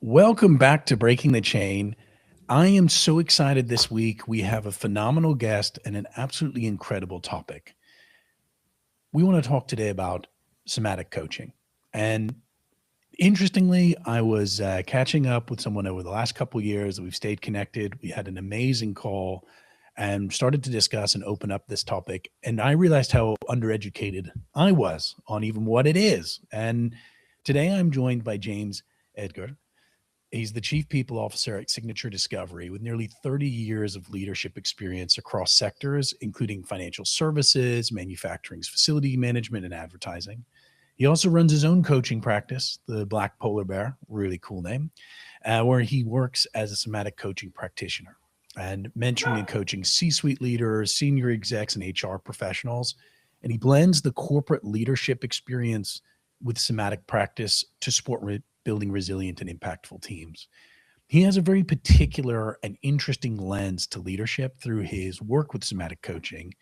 Welcome back to Breaking the Chain. I am so excited this week. We have a phenomenal guest and an absolutely incredible topic. We want to talk today about somatic coaching. And interestingly, I was catching up with someone over the last couple of years. We've stayed connected. We had an amazing call and started to discuss and open up this topic. And I realized how undereducated I was on even what it is. And today I'm joined by James Edgar. He's the chief people officer at Signature Discovery with nearly 30 years of leadership experience across sectors, including financial services, manufacturing, facility management, and advertising. He also runs his own coaching practice, the Black Polar Bear, really cool name, where he works as a somatic coaching practitioner and mentoring and coaching C suite leaders, senior execs, and HR professionals. And he blends the corporate leadership experience with somatic practice to support building resilient and impactful teams. He has a very particular and interesting lens to leadership through his work with somatic coaching.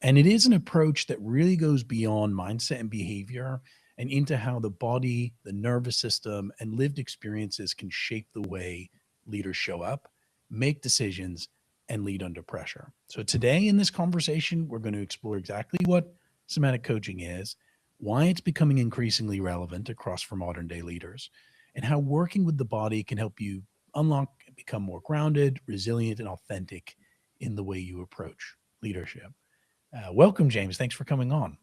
And it is an approach that really goes beyond mindset and behavior and into how the body, the nervous system, and lived experiences can shape the way leaders show up, make decisions, and lead under pressure. So, today in this conversation, we're going to explore exactly what somatic coaching is, why it's becoming increasingly relevant across for modern day leaders, and how working with the body can help you unlock and become more grounded, resilient, and authentic in the way you approach leadership. Welcome, James. Thanks for coming on.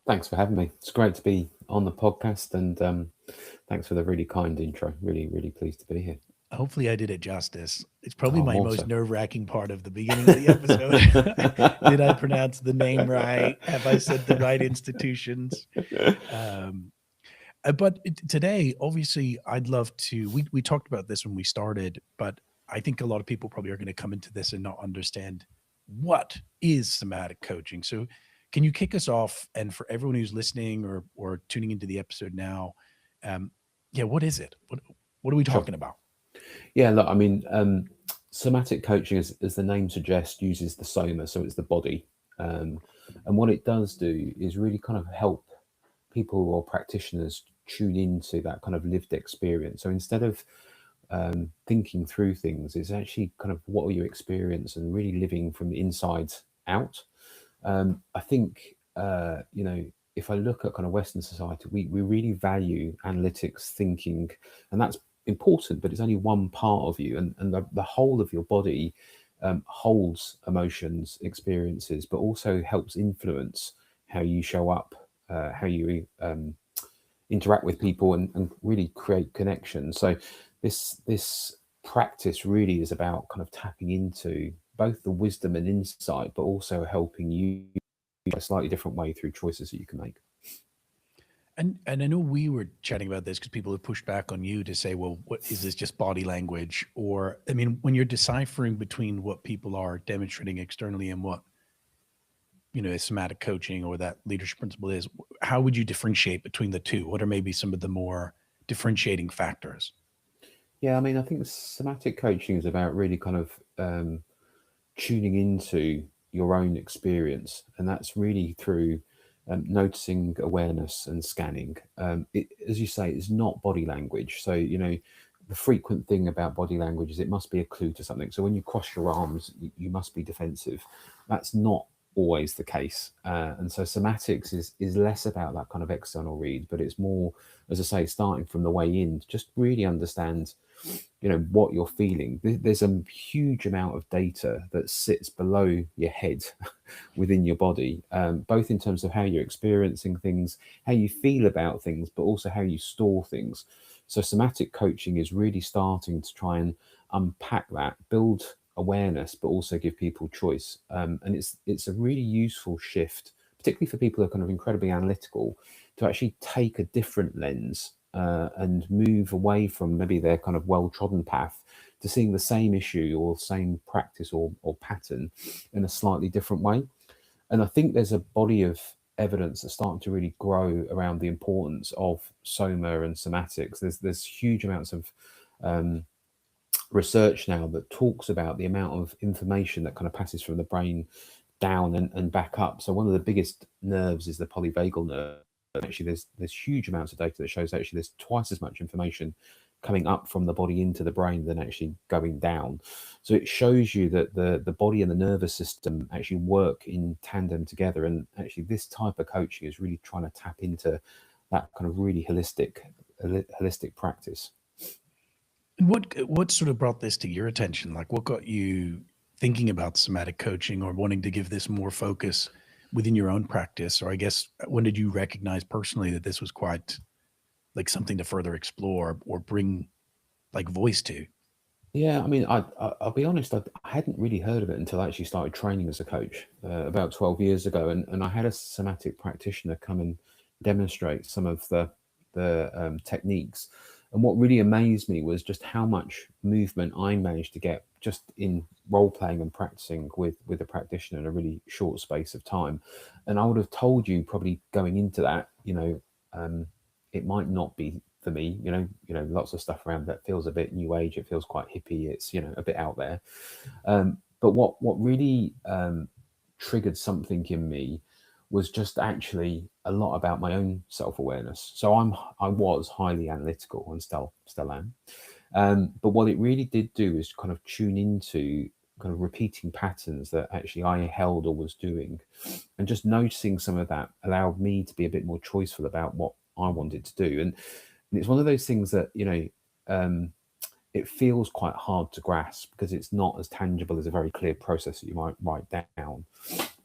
Thanks for having me. It's great to be on the podcast, and thanks for the really kind intro. Really, really pleased to be here. Hopefully, I did it justice. It's probably Oh, my more most so. nerve-wracking part of the beginning of the episode. Did I pronounce the name right? Have I said the right institutions? Um, but today, obviously, I'd love to. We talked about this when we started, but I think a lot of people probably are going to come into this and not understand what is somatic coaching. So, can you kick us off? And for everyone who's listening or tuning into the episode now, um, yeah, what is it? What are we Sure. talking about? Yeah, look, I mean, somatic coaching, as the name suggests, uses the soma, so it's the body. Um, and what it does do is really kind of help people or practitioners tune into that kind of lived experience. So instead of thinking through things, it's actually kind of what are your experience and really living from the inside out. I think, if I look at kind of Western society, we really value analytics thinking, and that's important, but it's only one part of you, and the whole of your body holds emotions, experiences, but also helps influence how you show up, how you interact with people, and really create connections. So this practice really is about kind of tapping into both the wisdom and insight, but also helping you a slightly different way through choices that you can make. And I know we were chatting about this because people have pushed back on you to say, well, what is this just body language? Or I mean, when you're deciphering between what people are demonstrating externally and what somatic coaching or that leadership principle is, how would you differentiate between the two? What are maybe some of the more differentiating factors? Yeah, I mean, I think somatic coaching is about really kind of tuning into your own experience, and that's really through noticing awareness and scanning. As you say, it's not body language. So, the frequent thing about body language is it must be a clue to something. So when you cross your arms, you must be defensive. That's not always the case. And so somatics is less about that kind of external read, but it's more, as I say, starting from the way in, to just really understand what you're feeling. There's a huge amount of data that sits below your head within your body, both in terms of how you're experiencing things, how you feel about things, but also how you store things. So somatic coaching is really starting to try and unpack that, build awareness, but also give people choice. And it's a really useful shift, particularly for people who are kind of incredibly analytical, to actually take a different lens and move away from maybe their kind of well-trodden path to seeing the same issue or same practice or pattern in a slightly different way. And I think there's a body of evidence that's starting to really grow around the importance of soma and somatics. There's huge amounts of um, research now that talks about the amount of information that kind of passes from the brain down and back up. So one of the biggest nerves is the polyvagal nerve. Actually, there's huge amounts of data that shows actually there's twice as much information coming up from the body into the brain than actually going down. So it shows you that the body and the nervous system actually work in tandem together. And actually this type of coaching is really trying to tap into that kind of really holistic practice. And what sort of brought this to your attention? Like, what got you thinking about somatic coaching or wanting to give this more focus within your own practice? Or I guess, when did you recognize personally that this was quite like something to further explore or bring like voice to? Yeah, I mean, I'll be honest, I hadn't really heard of it until I actually started training as a coach about 12 years ago. And I had a somatic practitioner come and demonstrate some of the techniques. And what really amazed me was just how much movement I managed to get just in role playing and practicing with a practitioner in a really short space of time. And I would have told you probably going into that, it might not be for me, lots of stuff around that feels a bit new age. It feels quite hippie. It's, a bit out there. But what really triggered something in me was just actually a lot about my own self-awareness. So I was highly analytical and still am. But what it really did do is kind of tune into kind of repeating patterns that actually I held or was doing, and just noticing some of that allowed me to be a bit more choiceful about what I wanted to do. And it's one of those things that, it feels quite hard to grasp because it's not as tangible as a very clear process that you might write down.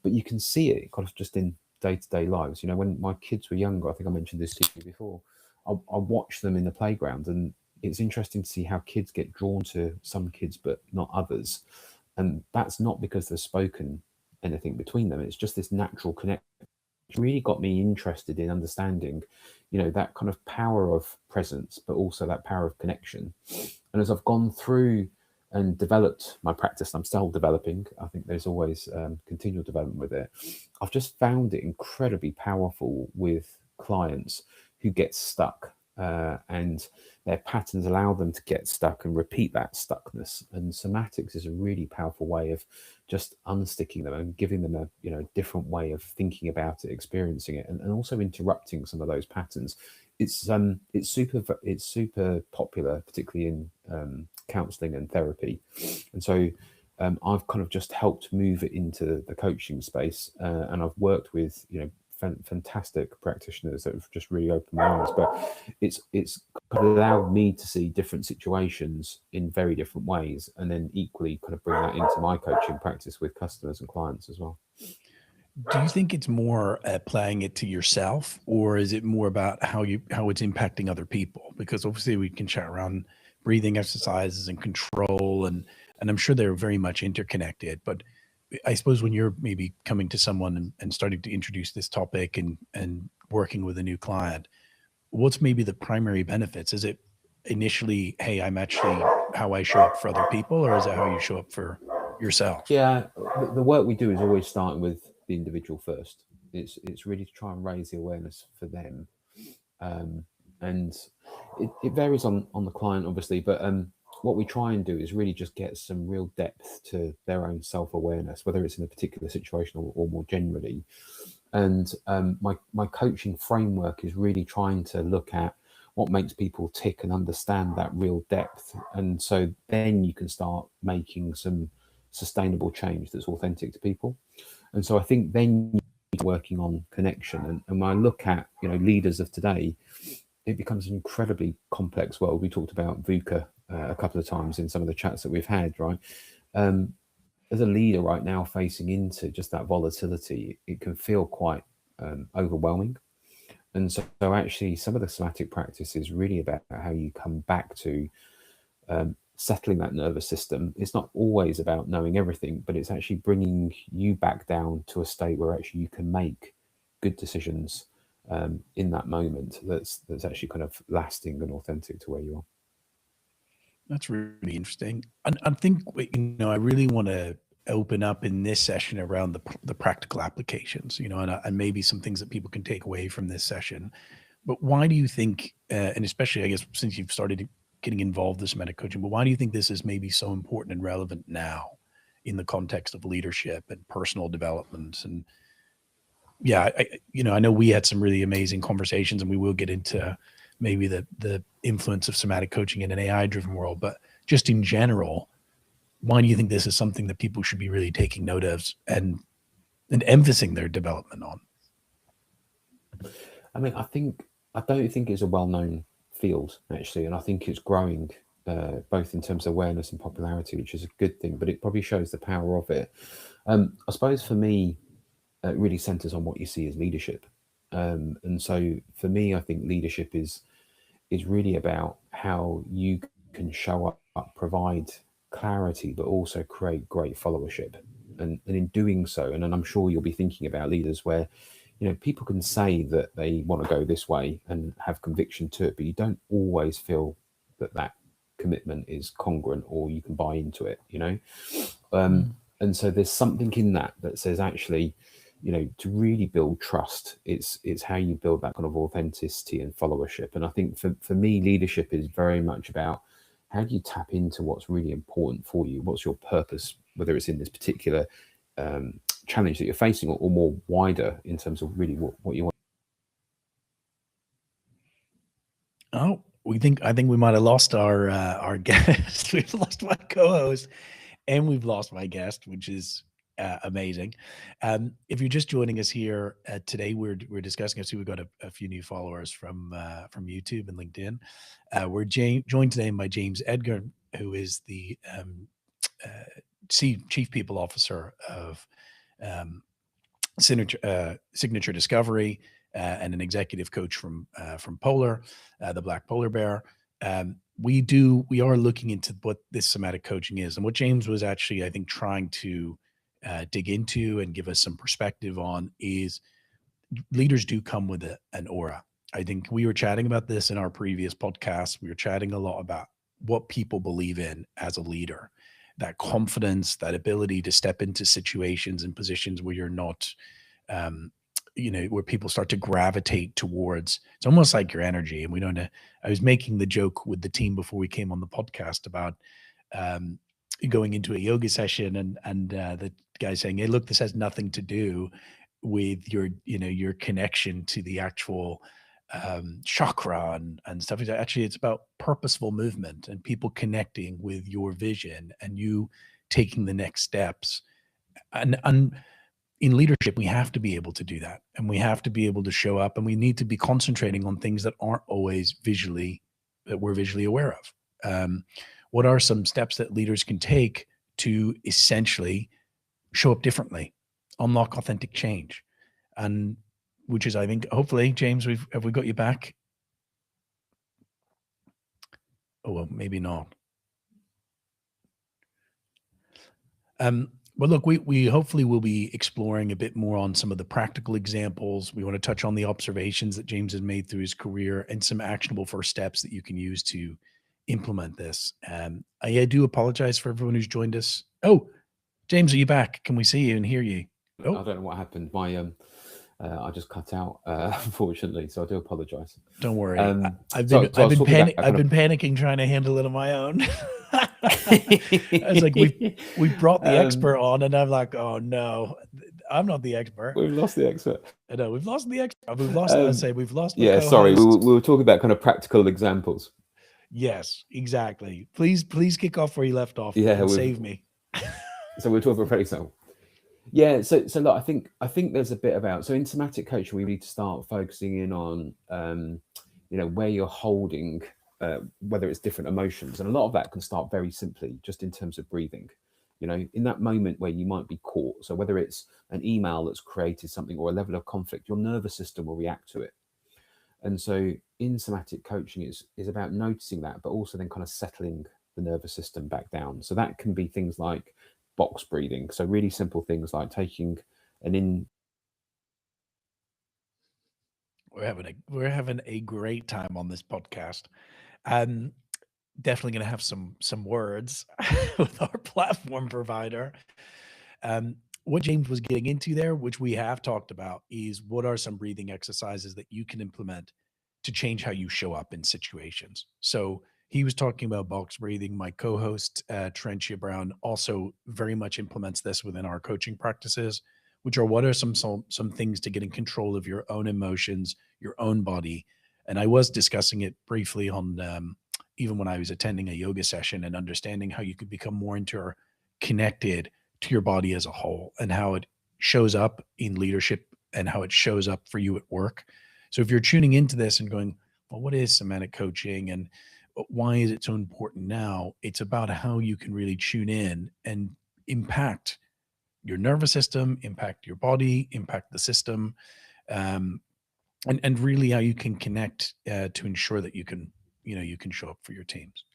But you can see it kind of just in day-to-day lives. When my kids were younger, I think I mentioned this to you before, I watched them in the playground, and it's interesting to see how kids get drawn to some kids but not others. And that's not because they've spoken anything between them. It's just this natural connection. It really got me interested in understanding, that kind of power of presence, but also that power of connection. And as I've gone through and developed my practice, I'm still developing. I think there's always continual development with it. I've just found it incredibly powerful with clients who get stuck, and their patterns allow them to get stuck and repeat that stuckness. And somatics is a really powerful way of just unsticking them and giving them a different way of thinking about it, experiencing it, and also interrupting some of those patterns. It's super popular, particularly in counselling and therapy, and so I've kind of just helped move it into the coaching space, and I've worked with fantastic practitioners that have just really opened my eyes. But it's kind of allowed me to see different situations in very different ways, and then equally kind of bring that into my coaching practice with customers and clients as well. Do you think it's more applying it to yourself, or is it more about how it's impacting other people? Because obviously we can chat around breathing exercises and control, and I'm sure they're very much interconnected. But I suppose when you're maybe coming to someone and starting to introduce this topic and working with a new client, what's maybe the primary benefits? Is it initially, hey, I'm actually how I show up for other people, or is it how you show up for yourself? Yeah, the work we do is always starting with the individual first. It's really to try and raise the awareness for them, and it varies on the client, obviously. But what we try and do is really just get some real depth to their own self-awareness, whether it's in a particular situation or more generally. And my coaching framework is really trying to look at what makes people tick and understand that real depth, and so then you can start making some sustainable change that's authentic to people. And so I think then you're working on connection. And when I look at leaders of today, it becomes an incredibly complex world. We talked about VUCA a couple of times in some of the chats that we've had, right? As a leader right now facing into just that volatility, it can feel quite overwhelming. And so actually some of the somatic practice is really about how you come back to settling that nervous system. It's not always about knowing everything, but it's actually bringing you back down to a state where actually you can make good decisions in that moment that's actually kind of lasting and authentic to where you are. That's really interesting. I think I really want to open up in this session around the practical applications, and maybe some things that people can take away from this session. But why do you think, and especially I guess since you've started getting involved in somatic coaching, but why do you think this is maybe so important and relevant now in the context of leadership and personal development? And yeah, I know we had some really amazing conversations, and we will get into maybe the influence of somatic coaching in an AI driven world, but just in general, why do you think this is something that people should be really taking note of and emphasizing their development on? I mean, I don't think it's a well-known field actually, and I think it's growing both in terms of awareness and popularity, which is a good thing. But it probably shows the power of it. I suppose for me, it really centers on what you see as leadership, and so for me, I think leadership is really about how you can show up, provide clarity, but also create great followership. And in doing so, and then I'm sure you'll be thinking about leaders where, people can say that they want to go this way and have conviction to it, but you don't always feel that that commitment is congruent or you can buy into it, Mm. and so there's something in that that says actually, to really build trust, it's how you build that kind of authenticity and followership. And I think for me, leadership is very much about how do you tap into what's really important for you, what's your purpose, whether it's in this particular challenge that you're facing, or more wider in terms of really what you want. Oh, I think we might have lost our guest. We've lost my co-host, and we've lost my guest, which is amazing. If you're just joining us here today, we're discussing. I see we've got a few new followers from YouTube and LinkedIn. We're joined today by James Edgar, who is the uh, chief people officer of um, Signature Discovery, and an executive coach from Polar, the Black Polar Bear. We are looking into what this somatic coaching is, and what James was actually, I think, trying to dig into and give us some perspective on is leaders do come with an aura. I think we were chatting about this in our previous podcast. We were chatting a lot about what people believe in as a leader, that confidence, that ability to step into situations and positions where you're not, um, where people start to gravitate towards. It's almost like your energy. And we don't know. I was making the joke with the team before we came on the podcast about um, going into a yoga session and the guy saying, "Hey, look, this has nothing to do with your connection to the actual chakra and stuff. Actually, it's about purposeful movement and people connecting with your vision and you taking the next steps. And in leadership, we have to be able to do that, and we have to be able to show up, and we need to be concentrating on things that aren't always that we're visually aware of. What are some steps that leaders can take to essentially show up differently, unlock authentic change? And which is, I think, hopefully, James, have we got you back? Oh, well, maybe not. But look, we hopefully will be exploring a bit more on some of the practical examples. We want to touch on the observations that James has made through his career and some actionable first steps that you can use to implement this. I do apologize for everyone who's joined us. Oh, James, are you back? Can we see you and hear you? I Oh, don't know what happened. I just cut out, unfortunately, so I do apologise. don't worry. So I was talking about I've been panicking trying to handle it on my own. I was like, we brought the expert on, and I'm like, oh no, I'm not the expert. we've lost the expert. I know we've lost the expert. We've lost. I say we've lost my Yeah, co-host. sorry, we were talking about kind of practical examples. Yes, exactly. Please kick off where you left off. Yeah, and save me. So we're talking about example. Yeah, so look, I think there's a bit about, so in somatic coaching we need to start focusing in on where you're holding whether it's different emotions, and a lot of that can start very simply just in terms of breathing. In that moment where you might be caught, so whether it's an email that's created something or a level of conflict, your nervous system will react to it. And so in somatic coaching is about noticing that, but also then kind of settling the nervous system back down. So that can be things like box breathing. So really simple things like taking an in. We're having a great time on this podcast. Um, Definitely going to have some words with our platform provider. What James was getting into there, which we have talked about, is what are some breathing exercises that you can implement to change how you show up in situations. So he was talking about box breathing. My co-host Trenchia Brown also very much implements this within our coaching practices, which are what are some things to get in control of your own emotions, your own body, And I was discussing it briefly on even when I was attending a yoga session, and understanding how you could become more interconnected to your body as a whole, and how it shows up in leadership and how it shows up for you at work. So if you're tuning into this and going, well, what is somatic coaching and why is it so important now? It's about how you can really tune in and impact your nervous system, impact your body, impact the system, um, and really how you can connect to ensure that you can show up for your teams.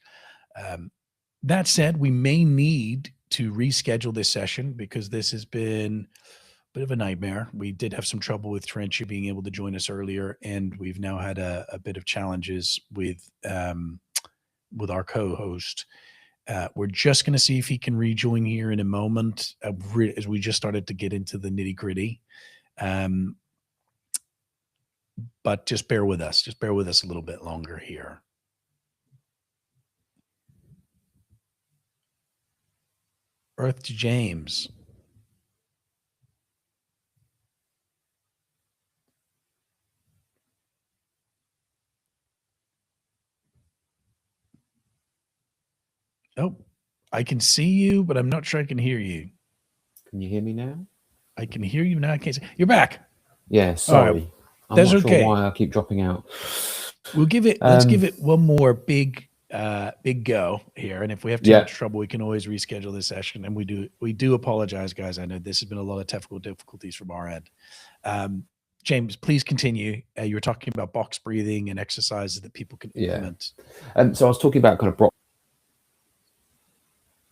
Um, that said, we may need to reschedule this session because this has been a bit of a nightmare. We did have some trouble with Trenchie being able to join us earlier, and we've now had a bit of challenges with our co-host. We're just going to see if he can rejoin here in a moment, as we just started to get into the nitty gritty. But just bear with us. Just bear with us a little bit longer here. Earth to James. Oh, I can see you, but I'm not sure I can hear you. Can you hear me now? I can hear you now. I can't see. You're back. Yeah, sorry. Right. I'm That's not okay. sure why I keep dropping out. We'll give it. Let's give it one more big go here. And if we have too much trouble, we can always reschedule this session. And we do apologize, guys. I know this has been a lot of technical difficulties from our end. James, please continue. You were talking about box breathing and exercises that people can implement. So I was talking about kind of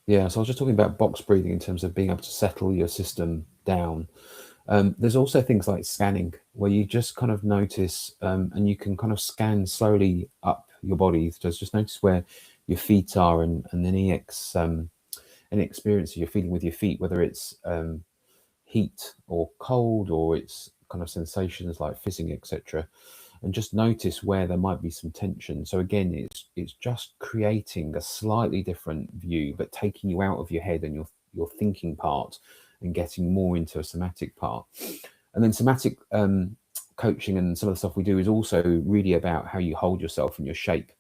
so I was just talking about box breathing in terms of being able to settle your system down. There's also things like scanning, where you just kind of notice, and you can kind of scan slowly up your body. Just notice where your feet are, and any experience you're feeling with your feet, whether it's heat or cold, or it's kind of sensations like fizzing, etc. And just notice where there might be some tension. So again, it's just creating a slightly different view, but taking you out of your head and your thinking part, and getting more into a somatic part. And then somatic coaching and some of the stuff we do is also really about how you hold yourself and your shape.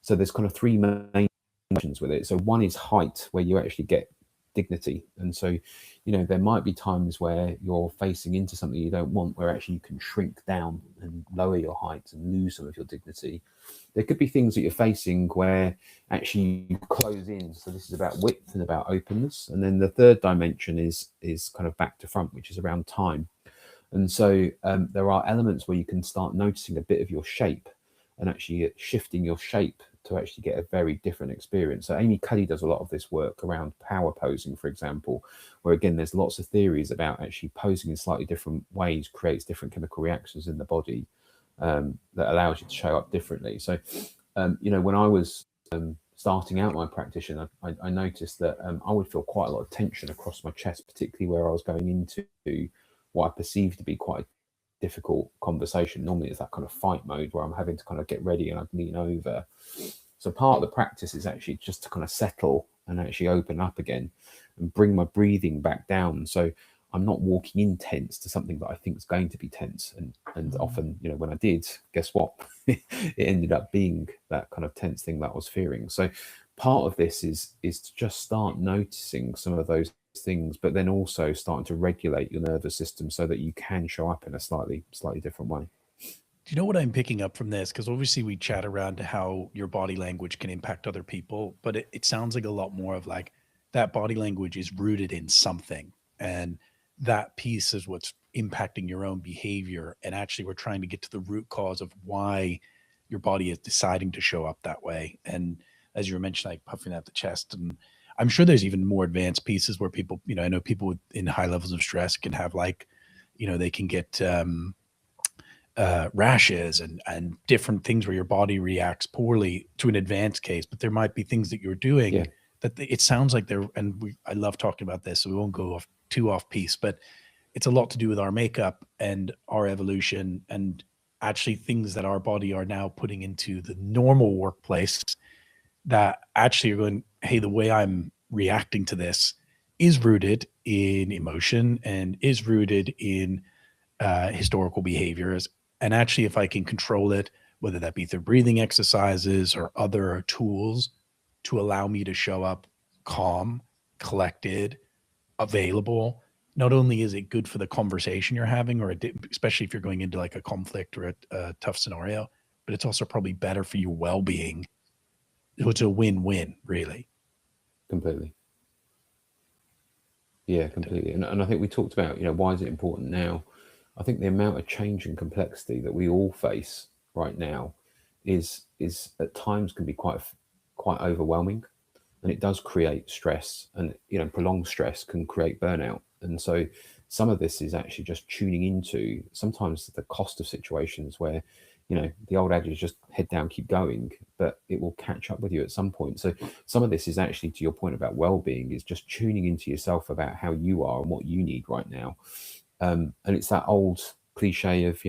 So there's kind of three main dimensions with it. So one is height, where you actually get dignity. And so, there might be times where you're facing into something you don't want, where actually you can shrink down and lower your height and lose some of your dignity. There could be things that you're facing where actually you close in. So this is about width and about openness. And then the third dimension is kind of back to front, which is around time. And so there are elements where you can start noticing a bit of your shape, and actually shifting your shape to actually get a very different experience. So Amy Cuddy does a lot of this work around power posing, for example, where again, there's lots of theories about actually posing in slightly different ways creates different chemical reactions in the body that allows you to show up differently. So, when I was starting out my practice, I noticed that I would feel quite a lot of tension across my chest, particularly where I was going into what I perceived to be quite a difficult conversation. Normally it's that kind of fight mode where I'm having to kind of get ready and I lean over. So part of the practice is actually just to kind of settle and actually open up again and bring my breathing back down. So I'm not walking in tense to something that I think is going to be tense. And often, when I did, guess what? It ended up being that kind of tense thing that I was fearing. So part of this is to just start noticing some of those things, but then also starting to regulate your nervous system so that you can show up in a slightly different way. Do you know what I'm picking up from this? Because obviously we chat around how your body language can impact other people, but it sounds like a lot more of like that body language is rooted in something, and that piece is what's impacting your own behavior. And actually we're trying to get to the root cause of why your body is deciding to show up that way. And as you were mentioning, like puffing out the chest, and I'm sure there's even more advanced pieces where people, I know people in high levels of stress can have like, they can get rashes and different things where your body reacts poorly to an advanced case. But there might be things that you're doing that it sounds like I love talking about this, so we won't go too off piece, but it's a lot to do with our makeup and our evolution, and actually things that our body are now putting into the normal workplace that actually are going, hey, the way I'm reacting to this is rooted in emotion and is rooted in historical behaviors. And actually, if I can control it, whether that be through breathing exercises or other tools to allow me to show up calm, collected, available. Not only is it good for the conversation you're having, or especially if you're going into like a conflict or a tough scenario, but it's also probably better for your well-being. So it's a win-win, really. Completely. Yeah, completely. And I think we talked about, why is it important now? I think the amount of change and complexity that we all face right now is at times can be quite overwhelming, and it does create stress, and prolonged stress can create burnout. And so some of this is actually just tuning into sometimes the cost of situations where the old adage is just head down, keep going, but it will catch up with you at some point. So some of this is actually, to your point about well-being, is just tuning into yourself about how you are and what you need right now. And it's that old cliche of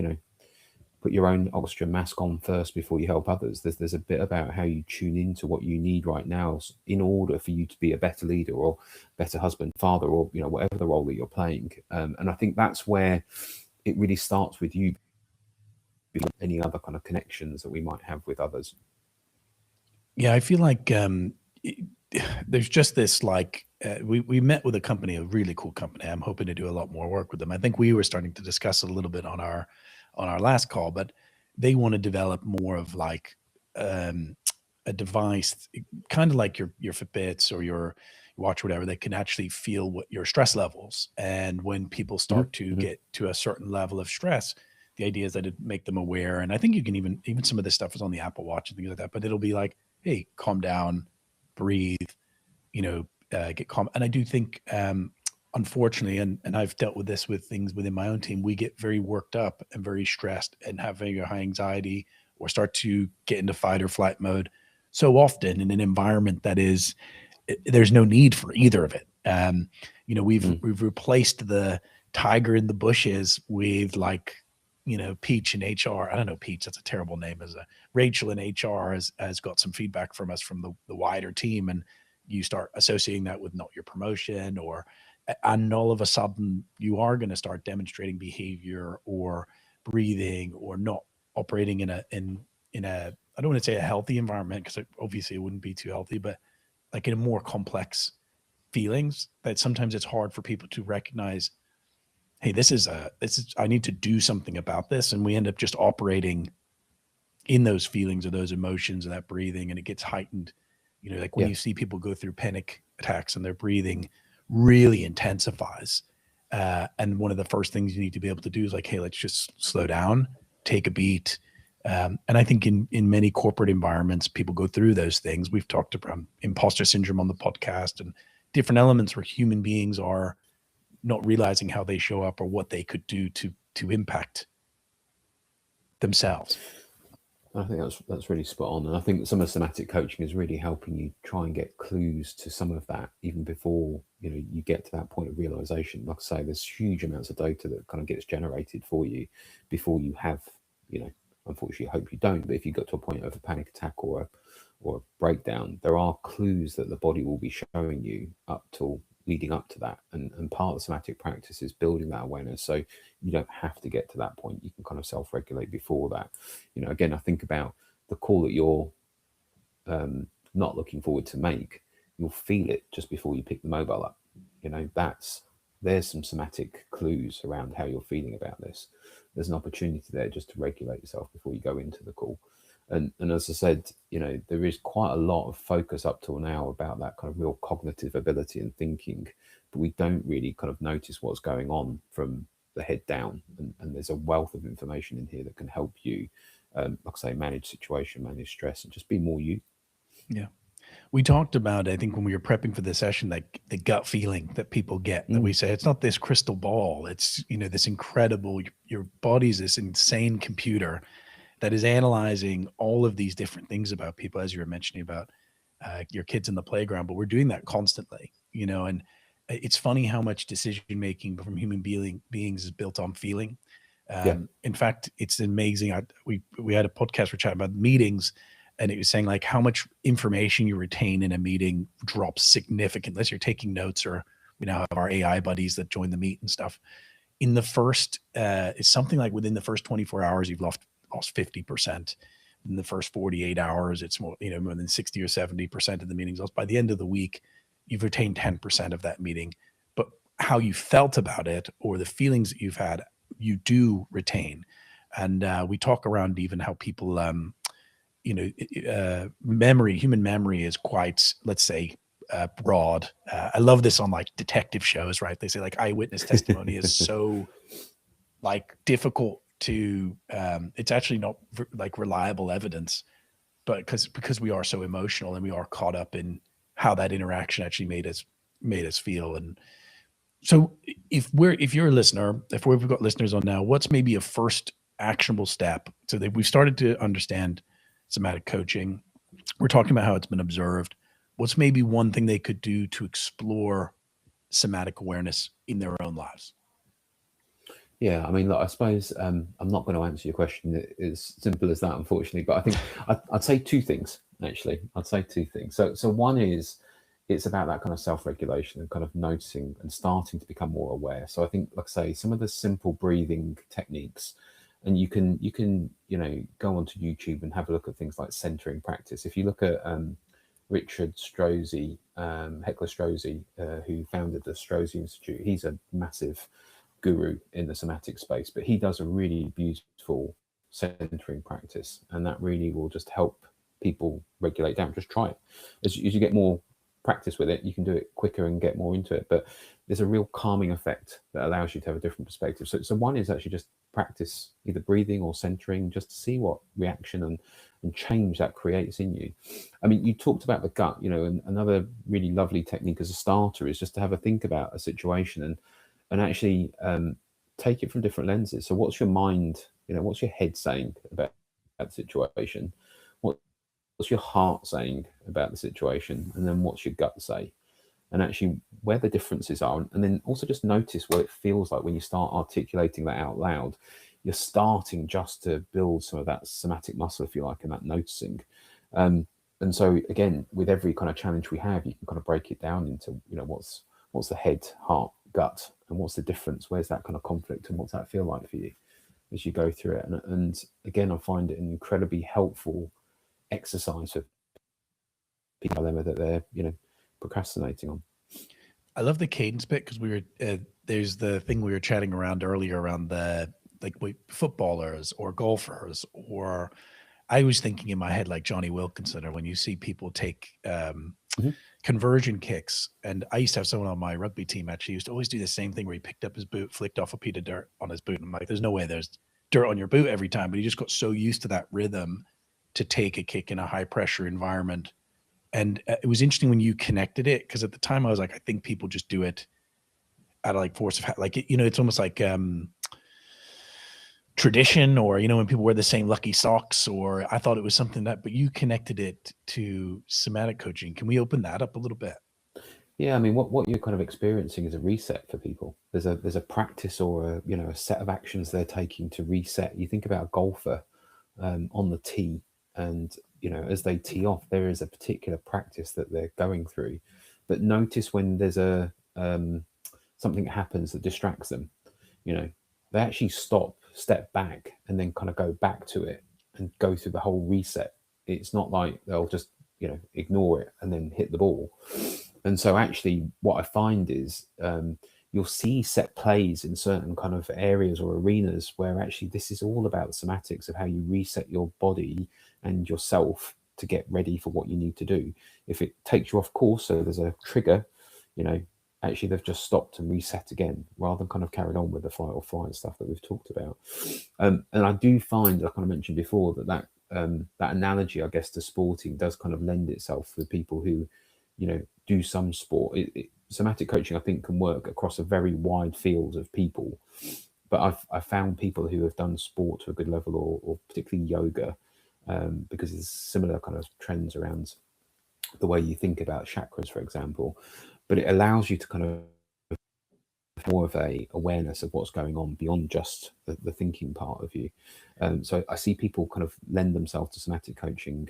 put your own oxygen mask on first before you help others. There's a bit about how you tune into what you need right now in order for you to be a better leader or better husband, father, or whatever the role that you're playing. And I think that's where it really starts with you, any other kind of connections that we might have with others. Yeah, I feel like there's just this like we met with a company, a really cool company. I'm hoping to do a lot more work with them. I think we were starting to discuss it a little bit on our last call, but they want to develop more of like a device, kind of like your Fitbits or your watch, or whatever, that can actually feel what your stress levels. And when people start to Mm-hmm. get to a certain level of stress, the idea is that it make them aware. And I think you can even some of this stuff is on the Apple Watch and things like that, but it'll be like, hey, calm down, breathe, get calm. And I do think, unfortunately, and I've dealt with this with things within my own team, we get very worked up and very stressed and have very high anxiety, or start to get into fight or flight mode so often in an environment that is, there's no need for either of it. We've replaced the tiger in the bushes with like, Peach in HR. I don't know, Peach, that's a terrible name. As a Rachel in HR has got some feedback from us from the wider team, and you start associating that with not your promotion, and all of a sudden you are going to start demonstrating behavior or breathing or not operating in a I don't want to say a healthy environment, because obviously it wouldn't be too healthy, but like in a more complex feelings that sometimes it's hard for people to recognize, hey, this is I need to do something about this. And we end up just operating in those feelings or those emotions or that breathing, and it gets heightened. Like when Yeah. you see people go through panic attacks and their breathing really intensifies. And one of the first things you need to be able to do is like, hey, let's just slow down, take a beat. And I think in many corporate environments, people go through those things. We've talked about imposter syndrome on the podcast and different elements where human beings are not realizing how they show up or what they could do to impact themselves. I think that's really spot on, and I think some of somatic coaching is really helping you try and get clues to some of that even before you get to that point of realization. Like I say, there's huge amounts of data that kind of gets generated for you before you have, unfortunately, I hope you don't, but if you got to a point of a panic attack or a breakdown, there are clues that the body will be showing you up till leading up to that. And part of the somatic practice is building that awareness, so you don't have to get to that point. You can kind of self-regulate before that. Again, I think about the call that you're not looking forward to make. You'll feel it just before you pick the mobile up. There's some somatic clues around how you're feeling about this. There's an opportunity there just to regulate yourself before you go into the call. And as I said, there is quite a lot of focus up till now about that kind of real cognitive ability and thinking, but we don't really kind of notice what's going on from the head down. And there's a wealth of information in here that can help you, like I say, manage situation, manage stress, and just be more you. Yeah. We talked about, I think when we were prepping for the session, like the gut feeling that people get, that we say, it's not this crystal ball. It's, this incredible, your body's this insane computer that is analyzing all of these different things about people, as you were mentioning about your kids in the playground, but we're doing that constantly, and it's funny how much decision-making from human beings is built on feeling. Yeah. In fact, it's amazing. We had a podcast, we're chatting about meetings, and it was saying like how much information you retain in a meeting drops significantly unless you're taking notes, or we now have our AI buddies that join the meet and stuff. In the first, it's something like within the first 24 hours, you've lost 50%. in the first 48 hours, it's more, more than 60 or 70% of the meetings lost. By the end of the week, you've retained 10% of that meeting. But how you felt about it or the feelings that you've had, you do retain. And we talk around even how people, human memory is quite, let's say, broad. I love this on like detective shows, right? They say like eyewitness testimony is so like difficult to, it's actually not like reliable evidence, but because we are so emotional and we are caught up in how that interaction actually made us feel. And so if you're a listener, if we've got listeners on now, what's maybe a first actionable step? So that we've started to understand somatic coaching. We're talking about how it's been observed. What's maybe one thing they could do to explore somatic awareness in their own lives? Yeah, I mean, look, I suppose I'm not going to answer your question as simple as that, unfortunately. But I think I'd say two things, actually. I'd say two things. So one is it's about that kind of self-regulation and kind of noticing and starting to become more aware. So I think, like I say, some of the simple breathing techniques, and you can go onto YouTube and have a look at things like centering practice. If you look at Richard Strozzi, Heckler Strozzi, who founded the Strozzi Institute, he's a massive guru in the somatic space, but he does a really beautiful centering practice, and that really will just help people regulate down. Just try it. As you get more practice with it, you can do it quicker and get more into it, but there's a real calming effect that allows you to have a different perspective. So one is actually just practice either breathing or centering, just to see what reaction and change that creates in you. I mean, you talked about the gut, and another really lovely technique as a starter is just to have a think about a situation and actually take it from different lenses. So what's your mind, what's your head saying about the situation? What's your heart saying about the situation? And then what's your gut say? And actually where the differences are. And then also just notice what it feels like when you start articulating that out loud. You're starting just to build some of that somatic muscle, if you like, and that noticing. And so again, with every kind of challenge we have, you can kind of break it down into, what's the head, heart, gut, and what's the difference? Where's that kind of conflict, and what's that feel like for you as you go through it? And again, I find it an incredibly helpful exercise for people that they're procrastinating on. I love the cadence bit because we were there's the thing we were chatting around earlier around the footballers or golfers, or I was thinking in my head like Johnny Wilkinson, or when you see people take conversion kicks. And I used to have someone on my rugby team actually used to always do the same thing where he picked up his boot, flicked off a piece of dirt on his boot. And I'm like, there's no way there's dirt on your boot every time, but he just got so used to that rhythm to take a kick in a high pressure environment. And it was interesting when you connected it, because at the time I was like, I think people just do it out of like force of like, it's almost like tradition, or when people wear the same lucky socks, or I thought it was something that, but you connected it to somatic coaching. Can we open that up a little bit? Yeah, I mean, what you're kind of experiencing is a reset for people. There's a practice or a set of actions they're taking to reset. You think about a golfer on the tee, and as they tee off, there is a particular practice that they're going through. But notice when there's a something happens that distracts them, they actually stop, step back, and then kind of go back to it and go through the whole reset. It's not like they'll just ignore it and then hit the ball. And so actually what I find is you'll see set plays in certain kind of areas or arenas where actually this is all about the somatics of how you reset your body and yourself to get ready for what you need to do. If it takes you off course, so there's a trigger, actually they've just stopped and reset again, rather than kind of carried on with the fight or flight stuff that we've talked about. And I do find, like I mentioned before, that analogy, I guess, to sporting does kind of lend itself for people who, do some sport. Somatic coaching, I think, can work across a very wide field of people. But I've found people who have done sport to a good level, or particularly yoga, because there's similar kind of trends around the way you think about chakras, for example. But it allows you to kind of more of a awareness of what's going on beyond just the thinking part of you. So I see people kind of lend themselves to somatic coaching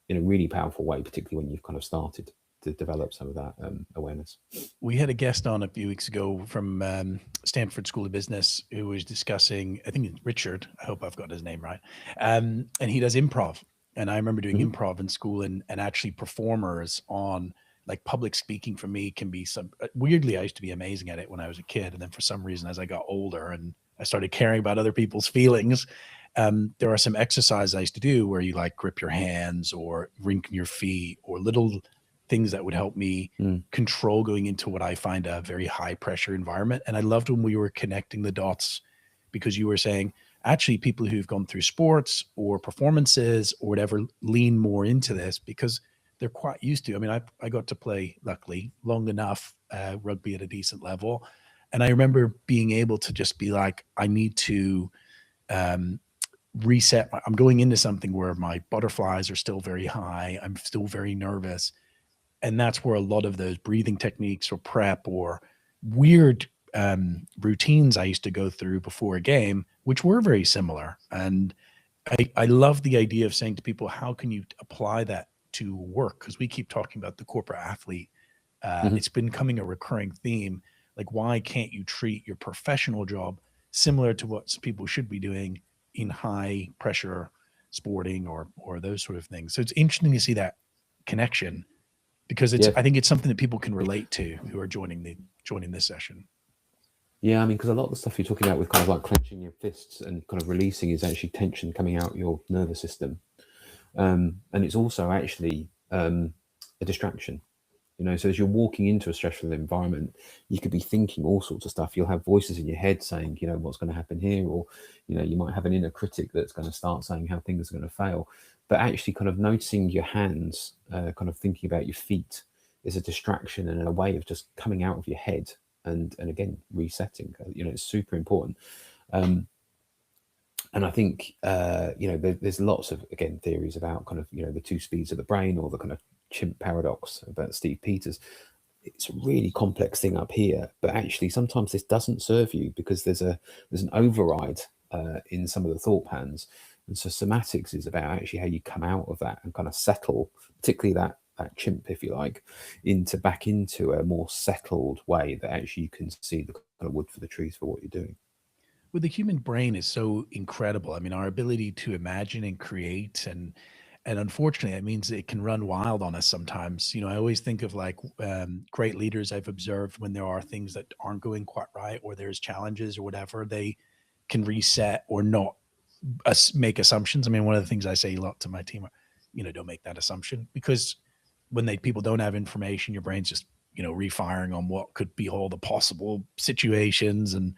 in a really powerful way, particularly when you've kind of started to develop some of that awareness. We had a guest on a few weeks ago from Stanford School of Business who was discussing, I think it's Richard, I hope I've got his name right, and he does improv. And I remember doing Hmm. improv in school, and actually performers on like public speaking for me can be some weirdly, I used to be amazing at it when I was a kid. And then for some reason, as I got older and I started caring about other people's feelings, there are some exercises I used to do where you like grip your hands or rink your feet or little things that would help me Mm. control going into what I find a very high pressure environment. And I loved when we were connecting the dots because you were saying actually people who've gone through sports or performances or whatever lean more into this because they're quite used to. I mean, I got to play, luckily, long enough rugby at a decent level. And I remember being able to just be like, I need to um, reset. I'm going into something where my butterflies are still very high. I'm still very nervous. And that's where a lot of those breathing techniques or prep or weird routines I used to go through before a game, which were very similar. And I love the idea of saying to people, how can you apply that to work? Because we keep talking about the corporate athlete. Hmm. It's been becoming a recurring theme. Like, why can't you treat your professional job similar to what people should be doing in high pressure sporting or those sort of things? So it's interesting to see that connection because it's Yeah, I think it's something that people can relate to who are joining this session. yeah. I mean, because a lot of the stuff you're talking about with kind of like clenching your fists and kind of releasing is actually tension coming out your nervous system, and it's also actually a distraction. So as you're walking into a stressful environment, you could be thinking all sorts of stuff. You'll have voices in your head saying, what's going to happen here, or you might have an inner critic that's going to start saying how things are going to fail. But actually kind of noticing your hands, kind of thinking about your feet is a distraction and a way of just coming out of your head and again resetting. It's super important. um, and I think there's lots of again theories about kind of the two speeds of the brain, or the kind of chimp paradox about Steve Peters. It's a really complex thing up here, but actually sometimes this doesn't serve you because there's an override in some of the thought patterns. And so somatics is about actually how you come out of that and kind of settle, particularly that chimp, if you like, back into a more settled way that actually you can see the kind of wood for the trees for what you're doing. Well, the human brain is so incredible. I mean, our ability to imagine and create and unfortunately, that means it can run wild on us sometimes. I always think of like great leaders I've observed when there are things that aren't going quite right, or there's challenges or whatever, they can reset or not make assumptions. I mean, one of the things I say a lot to my team are, don't make that assumption because when people don't have information, your brain's just refiring on what could be all the possible situations, and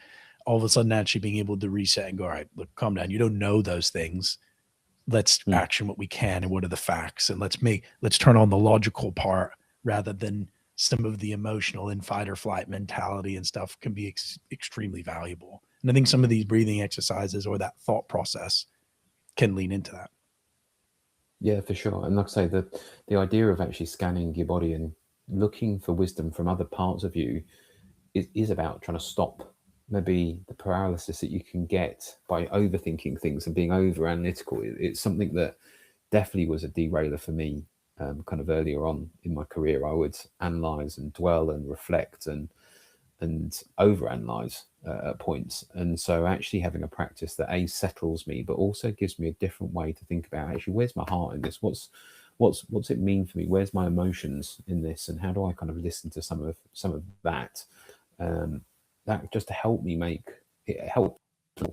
all of a sudden actually being able to reset and go, all right, look, calm down. You don't know those things. Let's Mm. action what we can and what are the facts, and let's turn on the logical part rather than some of the emotional in fight or flight mentality and stuff can be extremely valuable. And I think some of these breathing exercises or that thought process can lean into that. Yeah, for sure. And like I say, the idea of actually scanning your body and looking for wisdom from other parts of you is about trying to stop maybe the paralysis that you can get by overthinking things and being over analytical. It's something that definitely was a derailer for me. Kind of earlier on in my career, I would analyze and dwell and reflect and overanalyze at points. And so actually having a practice that a settles me, but also gives me a different way to think about actually where's my heart in this? What's it mean for me? Where's my emotions in this? And how do I kind of listen to some of that? That just to help me help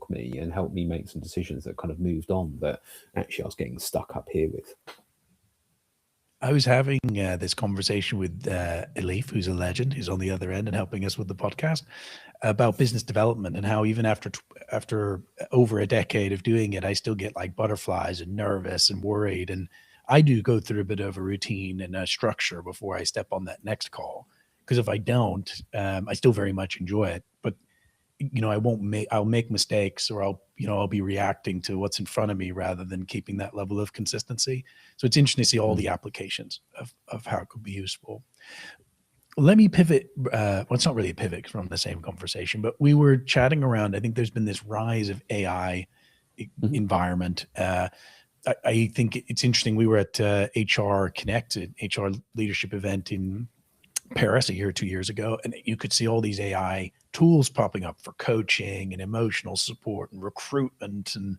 me and help me make some decisions that kind of moved on that actually I was getting stuck up here with. I was having this conversation with Elif, who's a legend, who's on the other end and helping us with the podcast, about business development and how even after over a decade of doing it, I still get like butterflies and nervous and worried. And I do go through a bit of a routine and a structure before I step on that next call. Because if I don't, I still very much enjoy it. But I'll make mistakes, or I'll be reacting to what's in front of me rather than keeping that level of consistency. So it's interesting to see all Mm. the applications of how it could be useful. Let me pivot. Well, it's not really a pivot from the same conversation, but we were chatting around. I think there's been this rise of AI Mhm. environment. I think it's interesting. We were at HR Connected, HR leadership event in Paris a year or 2 years ago, and you could see all these AI tools popping up for coaching and emotional support and recruitment. And,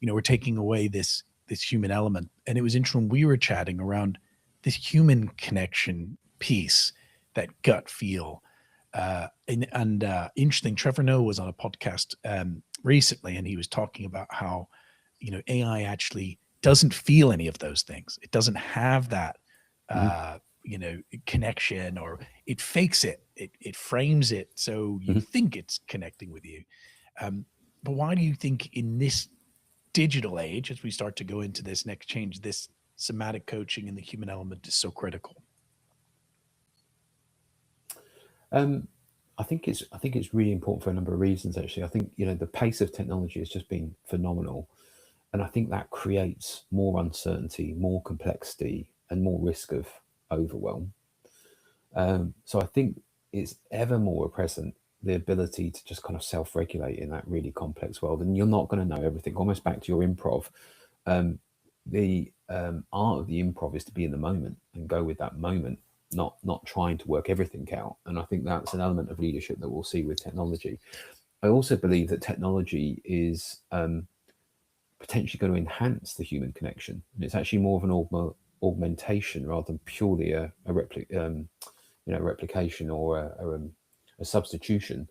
we're taking away this this human element. And it was interesting. We were chatting around this human connection piece, that gut feel. And interesting, Trevor Noah was on a podcast recently, and he was talking about how, AI actually doesn't feel any of those things. It doesn't have that, Mhm. connection, or it fakes it. It frames it so you Mhm. think it's connecting with you. Um, but why do you think in this digital age, as we start to go into this next change, this somatic coaching and the human element is so critical? Um, I think it's really important for a number of reasons. Actually, I think the pace of technology has just been phenomenal, and I think that creates more uncertainty, more complexity, and more risk of overwhelm. So I think it's ever more present, the ability to just kind of self-regulate in that really complex world, and you're not going to know everything. Almost back to your improv, um, the art of the improv is to be in the moment and go with that moment, not trying to work everything out. And I think that's an element of leadership that we'll see with technology. I also believe that technology is potentially going to enhance the human connection, and it's actually more of an augmentation rather than purely replication or a substitution.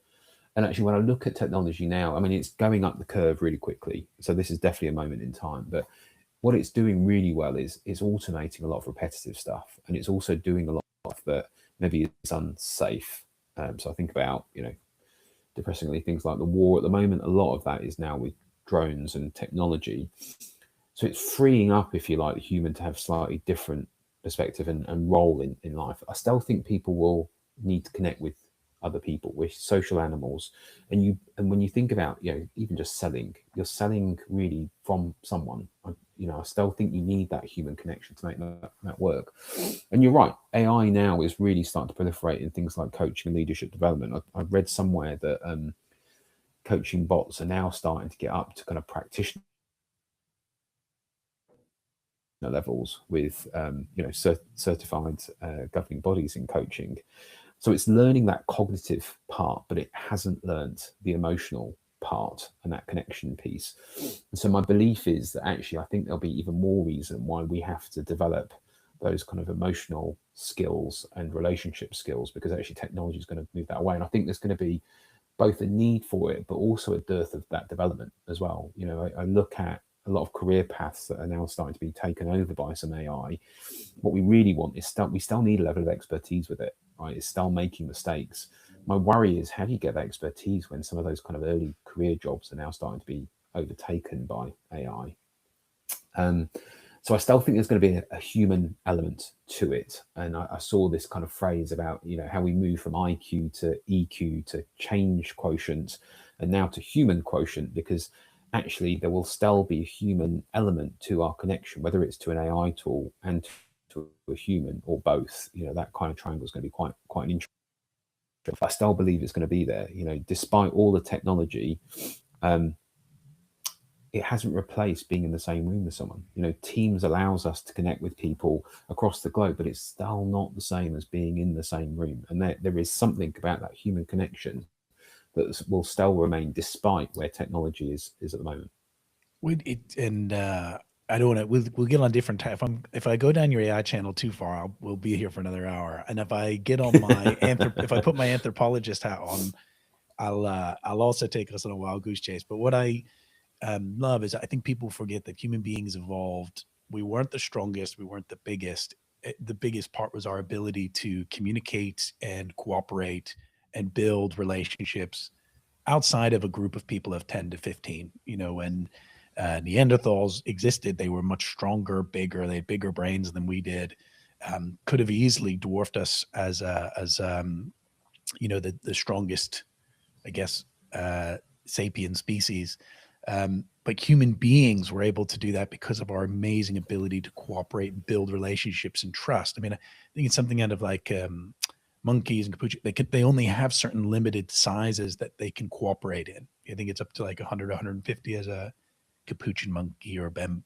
And actually, when I look at technology now, I mean, it's going up the curve really quickly. So this is definitely a moment in time. But what it's doing really well is it's automating a lot of repetitive stuff, and it's also doing a lot that maybe is unsafe. So I think about, depressingly, things like the war at the moment. A lot of that is now with drones and technology. So it's freeing up, if you like, the human to have slightly different perspective and role in life. I still think people will need to connect with other people. We're social animals, and when you think about, even just selling, you're selling really from someone. I still think you need that human connection to make that work. And you're right, AI now is really starting to proliferate in things like coaching and leadership development. I've read somewhere that coaching bots are now starting to get up to kind of practitioner levels with certified governing bodies in coaching. So it's learning that cognitive part, but it hasn't learned the emotional part and that connection piece. And so my belief is that actually I think there'll be even more reason why we have to develop those kind of emotional skills and relationship skills, because actually technology is going to move that way. And I think there's going to be both a need for it, but also a dearth of that development as well. I look at a lot of career paths that are now starting to be taken over by some AI. What we really want is we still need a level of expertise with it, right? It's still making mistakes. My worry is, how do you get that expertise when some of those kind of early career jobs are now starting to be overtaken by AI? Um, so I still think there's going to be a human element to it. And I saw this kind of phrase about, how we move from IQ to EQ to change quotient and now to human quotient, because actually there will still be a human element to our connection, whether it's to an AI tool and to a human or both. That kind of triangle is going to be quite an interesting. I still believe it's going to be there, despite all the technology. Um, it hasn't replaced being in the same room with someone. Teams allows us to connect with people across the globe, but it's still not the same as being in the same room. And there is something about that human connection that will still remain despite where technology is at the moment. I don't want to. We'll get on different time. If I go down your AI channel too far, we'll be here for another hour. And if I get on my if I put my anthropologist hat on, I'll also take us on a wild goose chase. But what I love is, I think people forget that human beings evolved. We weren't the strongest. We weren't the biggest. The biggest part was our ability to communicate and cooperate and build relationships outside of a group of people of 10 to 15. When Neanderthals existed, they were much stronger, bigger. They had bigger brains than we did. Could have easily dwarfed us as the strongest, I guess, sapien species. But human beings were able to do that because of our amazing ability to cooperate and build relationships and trust. I mean, I think it's something out of like monkeys and capuchin. They only have certain limited sizes that they can cooperate in. I think it's up to like 100, 150 as a capuchin monkey, or a bamboo,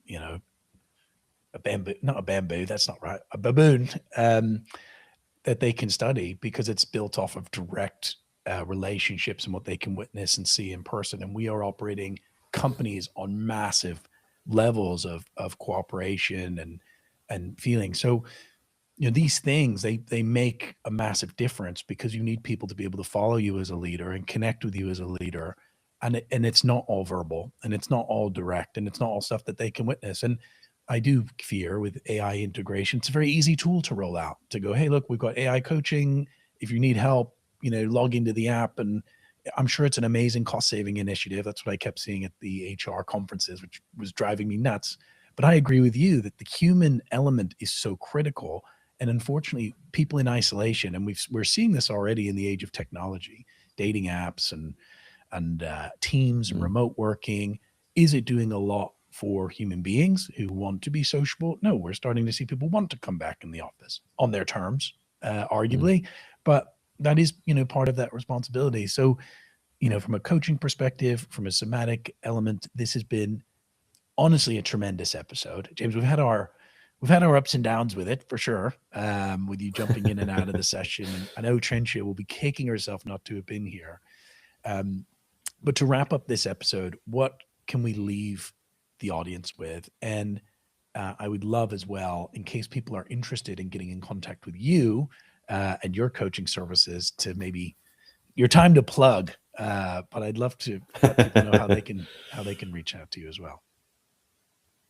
not a bamboo. That's not right. A baboon. That they can study, because it's built off of direct relationships and what they can witness and see in person. And we are operating companies on massive levels of cooperation and feeling. So, these things, they make a massive difference, because you need people to be able to follow you as a leader and connect with you as a leader. And it's not all verbal, and it's not all direct, and it's not all stuff that they can witness. And I do fear with AI integration, it's a very easy tool to roll out, to go, hey, look, we've got AI coaching. If you need help, log into the app. And I'm sure it's an amazing cost saving initiative. That's what I kept seeing at the HR conferences, which was driving me nuts. But I agree with you that the human element is so critical. And unfortunately, people in isolation, and we're seeing this already in the age of technology, dating apps and Teams and remote working. Is it doing a lot for human beings who want to be sociable? No, we're starting to see people want to come back in the office on their terms, arguably, but that is, part of that responsibility. So, from a coaching perspective, from a somatic element, this has been honestly a tremendous episode. James, we've had our ups and downs with it, for sure, with you jumping in and out of the session. And I know Trenchia will be kicking herself not to have been here. But to wrap up this episode, what can we leave the audience with? And I would love as well, in case people are interested in getting in contact with you and your coaching services, to maybe your time to plug. But I'd love to let people know how they can reach out to you as well.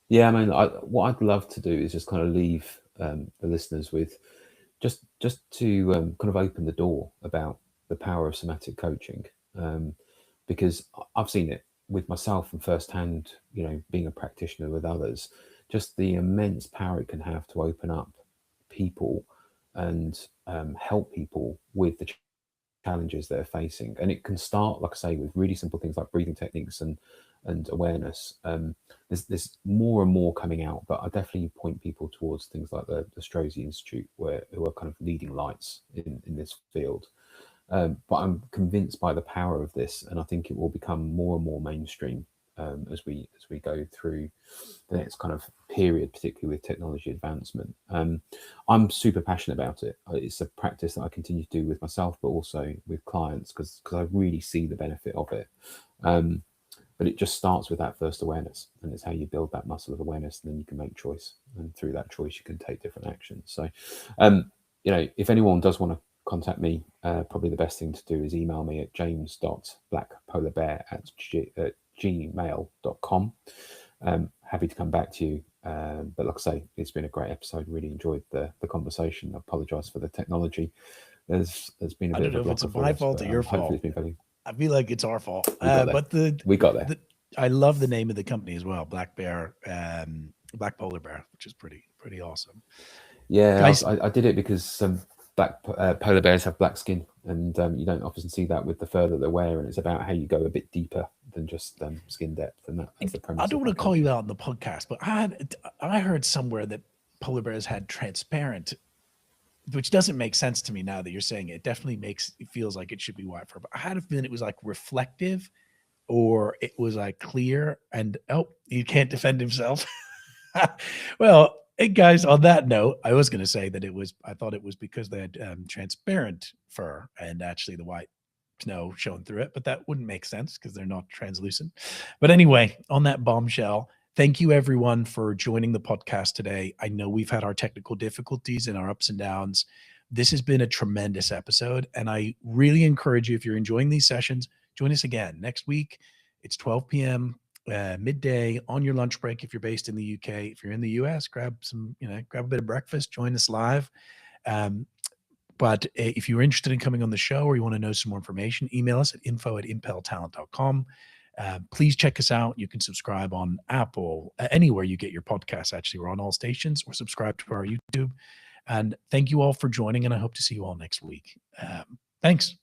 Yeah, I mean, what I'd love to do is just kind of leave the listeners with just to kind of open the door about the power of somatic coaching, because I've seen it with myself and firsthand, being a practitioner with others, just the immense power it can have to open up people and help people with the challenges they're facing. And it can start, like I say, with really simple things like breathing techniques and awareness. There's more and more coming out, but I definitely point people towards things like the Strozzi Institute, who are kind of leading lights in this field. But I'm convinced by the power of this, and I think it will become more and more mainstream as we go through the next kind of period, particularly with technology advancement. I'm super passionate about it. It's a practice that I continue to do with myself, but also with clients, because I really see the benefit of it. But it just starts with that first awareness, and it's how you build that muscle of awareness, and then you can make choice, and through that choice you can take different actions. So if anyone does want to contact me, probably the best thing to do is email me at james.blackpolarbear@gmail.com. Happy to come back to you, but like I say, it's been a great episode. Really enjoyed the conversation. I apologize for the technology. There's been a bit of a blocker. It's my fault or your fault. It's been very... I feel like it's our fault. But we got there. I love the name of the company as well, Black Polar Bear, which is pretty awesome. Yeah, guys, I did it because black polar bears have black skin, and you don't often see that with the fur that they wear, and it's about how you go a bit deeper than just skin depth, and that's the premise. I don't want to call you out in the podcast, but I heard somewhere that polar bears had transparent, which doesn't make sense to me now that you're saying it. It definitely it feels like it should be white fur, but I had a feeling it was like reflective, or it was like clear, and he can't defend himself. Well, hey guys, on that note, I was going to say that I thought it was because they had transparent fur and actually the white snow showing through it, but that wouldn't make sense because they're not translucent. But anyway, on that bombshell, thank you everyone for joining the podcast today. I know we've had our technical difficulties and our ups and downs. This has been a tremendous episode, and I really encourage you, if you're enjoying these sessions, join us again next week. It's 12 p.m. Midday on your lunch break. If you're based in the UK, if you're in the US, grab a bit of breakfast, join us live. But if you're interested in coming on the show, or you want to know some more information, email us at info@impeltalent.com. Please check us out. You can subscribe on Apple, anywhere you get your podcasts. Actually, we're on all stations, or subscribe to our YouTube. And thank you all for joining, and I hope to see you all next week. Thanks.